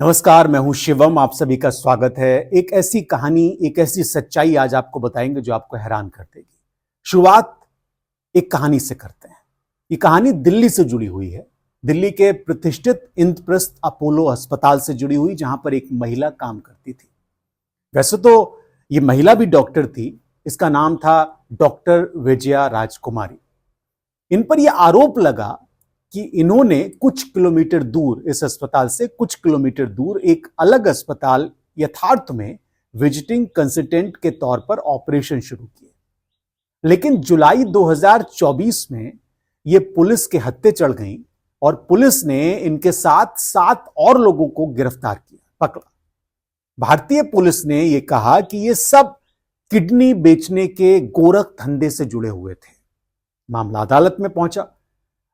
नमस्कार, मैं हूं शिवम। आप सभी का स्वागत है। एक ऐसी कहानी, एक ऐसी सच्चाई आज आपको बताएंगे जो आपको हैरान कर देगी। शुरुआत एक कहानी से करते हैं। ये कहानी दिल्ली से जुड़ी हुई है। दिल्ली के प्रतिष्ठित इंद्रप्रस्थ अपोलो अस्पताल से जुड़ी हुई, जहां पर एक महिला काम करती थी। वैसे तो ये महिला भी डॉक्टर थी। इसका नाम था डॉक्टर विजया राजकुमारी। इन पर यह आरोप लगा कि इन्होंने कुछ किलोमीटर दूर, इस अस्पताल से कुछ किलोमीटर दूर एक अलग अस्पताल यथार्थ में विजिटिंग कंसल्टेंट के तौर पर ऑपरेशन शुरू किए। लेकिन जुलाई 2024 में ये पुलिस के हत्थे चढ़ गई और पुलिस ने इनके साथ 7 और लोगों को गिरफ्तार किया, पकड़ा। भारतीय पुलिस ने यह कहा कि ये सब किडनी बेचने के गोरख धंधे से जुड़े हुए थे। मामला अदालत में पहुंचा,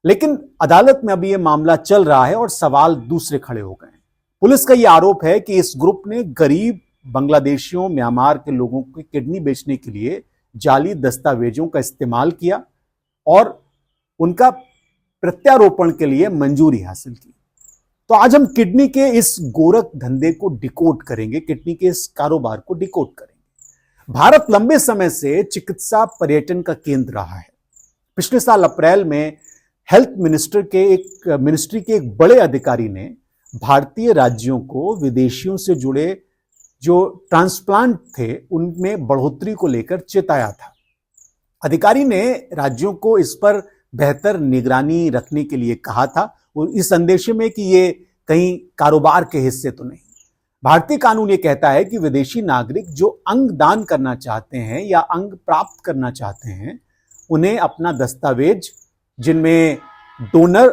लेकिन अदालत में अभी यह मामला चल रहा है और सवाल दूसरे खड़े हो गए हैं। पुलिस का यह आरोप है कि इस ग्रुप ने गरीब बांग्लादेशियों, म्यांमार के लोगों की किडनी बेचने के लिए जाली दस्तावेजों का इस्तेमाल किया और उनका प्रत्यारोपण के लिए मंजूरी हासिल की। तो आज हम किडनी के इस गोरख धंधे को डिकोड करेंगे, किडनी के इस कारोबार को डिकोड करेंगे। भारत लंबे समय से चिकित्सा पर्यटन का केंद्र रहा है। पिछले साल अप्रैल में हेल्थ मिनिस्ट्री के एक बड़े अधिकारी ने भारतीय राज्यों को विदेशियों से जुड़े जो ट्रांसप्लांट थे उनमें बढ़ोतरी को लेकर चेताया था। अधिकारी ने राज्यों को इस पर बेहतर निगरानी रखने के लिए कहा था, और इस संदेश में कि ये कहीं कारोबार के हिस्से तो नहीं। भारतीय कानून ये कहता है कि विदेशी नागरिक जो अंग दान करना चाहते हैं या अंग प्राप्त करना चाहते हैं, उन्हें अपना दस्तावेज, जिनमें डोनर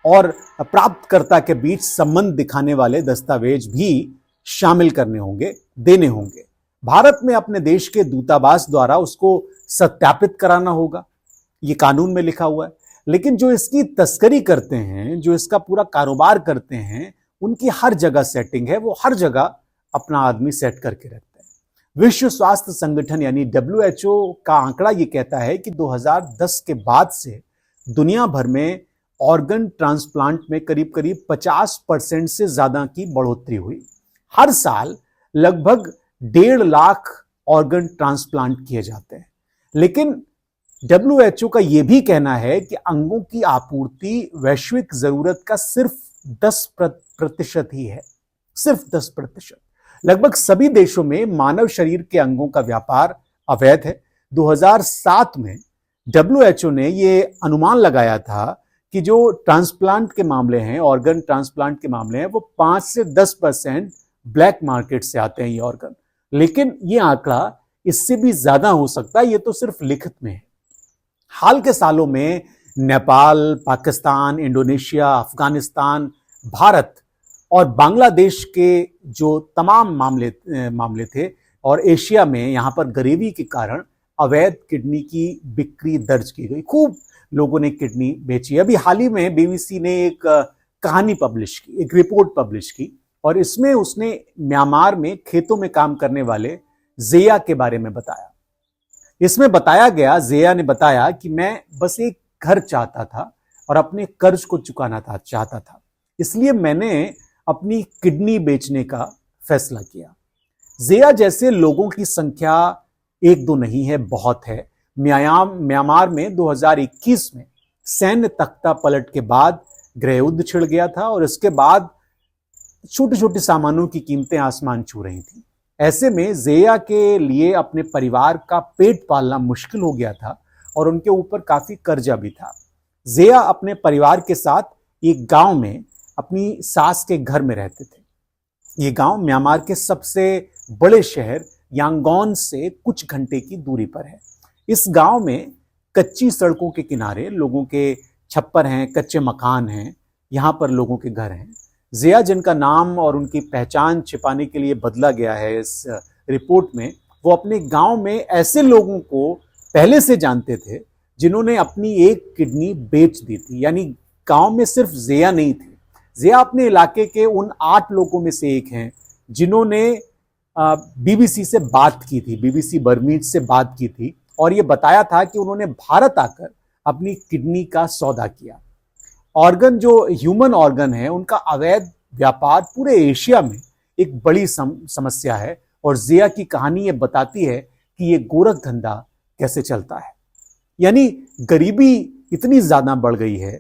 और प्राप्तकर्ता के बीच संबंध दिखाने वाले दस्तावेज भी शामिल करने होंगे, देने होंगे। भारत में अपने देश के दूतावास द्वारा उसको सत्यापित कराना होगा। ये कानून में लिखा हुआ है। लेकिन जो इसकी तस्करी करते हैं, जो इसका पूरा कारोबार करते हैं, उनकी हर जगह सेटिंग है। वो हर जगह अपना आदमी सेट करके रखते हैं। विश्व स्वास्थ्य संगठन यानी WHO का आंकड़ा ये कहता है कि 2010 के बाद से दुनिया भर में ऑर्गन ट्रांसप्लांट में करीब करीब 50% से ज्यादा की बढ़ोतरी हुई। हर साल लगभग 1.5 लाख ऑर्गन ट्रांसप्लांट किए जाते हैं। लेकिन WHO का यह भी कहना है कि अंगों की आपूर्ति वैश्विक जरूरत का सिर्फ 10% ही है। सिर्फ 10%। लगभग सभी देशों में मानव शरीर के अंगों का व्यापार अवैध है। 2007 में WHO ने यह अनुमान लगाया था कि जो ट्रांसप्लांट के मामले हैं, ऑर्गन ट्रांसप्लांट के मामले हैं, वो 5 से 10% ब्लैक मार्केट से आते हैं ये ऑर्गन। लेकिन ये आंकड़ा इससे भी ज्यादा हो सकता है। ये तो सिर्फ लिखित में है। हाल के सालों में नेपाल, पाकिस्तान, इंडोनेशिया, अफगानिस्तान, भारत और बांग्लादेश के जो तमाम मामले थे, और एशिया में यहां पर गरीबी के कारण अवैध किडनी की बिक्री दर्ज की गई। खूब लोगों ने किडनी बेची। अभी हाल ही में BBC ने एक कहानी पब्लिश की, एक रिपोर्ट पब्लिश की, और इसमें उसने म्यांमार में खेतों में काम करने वाले ज़िया के बारे में बताया। इसमें बताया गया, ज़िया ने बताया कि मैं बस एक घर चाहता था और अपने कर्ज को चुकाना चाहता था, इसलिए मैंने अपनी किडनी बेचने का फैसला किया। ज़िया जैसे लोगों की संख्या 1-2 नहीं है, बहुत है। म्यांमार में 2021 में सैन्य तख्ता पलट के बाद गृह युद्ध छिड़ गया था, और इसके बाद छोटे छोटे सामानों की कीमतें आसमान छू रही थी। ऐसे में ज़िया के लिए अपने परिवार का पेट पालना मुश्किल हो गया था, और उनके ऊपर काफी कर्जा भी था। ज़िया अपने परिवार के साथ एक गांव में अपनी सास के घर में रहते थे। ये गांव म्यांमार के सबसे बड़े शहर यांगोन से कुछ घंटे की दूरी पर है। इस गांव में कच्ची सड़कों के किनारे लोगों के छप्पर हैं, कच्चे मकान हैं, यहां पर लोगों के घर हैं। ज़िया, जिनका नाम और उनकी पहचान छिपाने के लिए बदला गया है इस रिपोर्ट में, वो अपने गांव में ऐसे लोगों को पहले से जानते थे जिन्होंने अपनी एक किडनी बेच दी थी। यानी गांव में सिर्फ ज़िया नहीं थे। ज़िया अपने इलाके के उन 8 लोगों में से एक हैं जिन्होंने BBC से बात की थी, BBC बर्मीज से बात की थी, और ये बताया था कि उन्होंने भारत आकर अपनी किडनी का सौदा किया। ऑर्गन, जो ह्यूमन ऑर्गन है, उनका अवैध व्यापार पूरे एशिया में एक बड़ी समस्या है। और जिया की कहानी ये बताती है कि ये गोरख धंधा कैसे चलता है। यानी गरीबी इतनी ज्यादा बढ़ गई है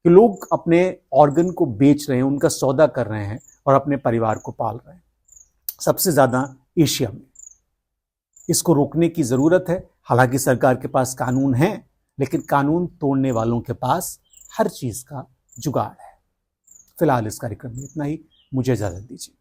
कि लोग अपने ऑर्गन को बेच रहे हैं, उनका सौदा कर रहे हैं और अपने परिवार को पाल रहे हैं, सबसे ज्यादा एशिया में। इसको रोकने की जरूरत है। हालांकि सरकार के पास कानून है, लेकिन कानून तोड़ने वालों के पास हर चीज का जुगाड़ है। फिलहाल इस कार्यक्रम में इतना ही। मुझे इजाजत दीजिए।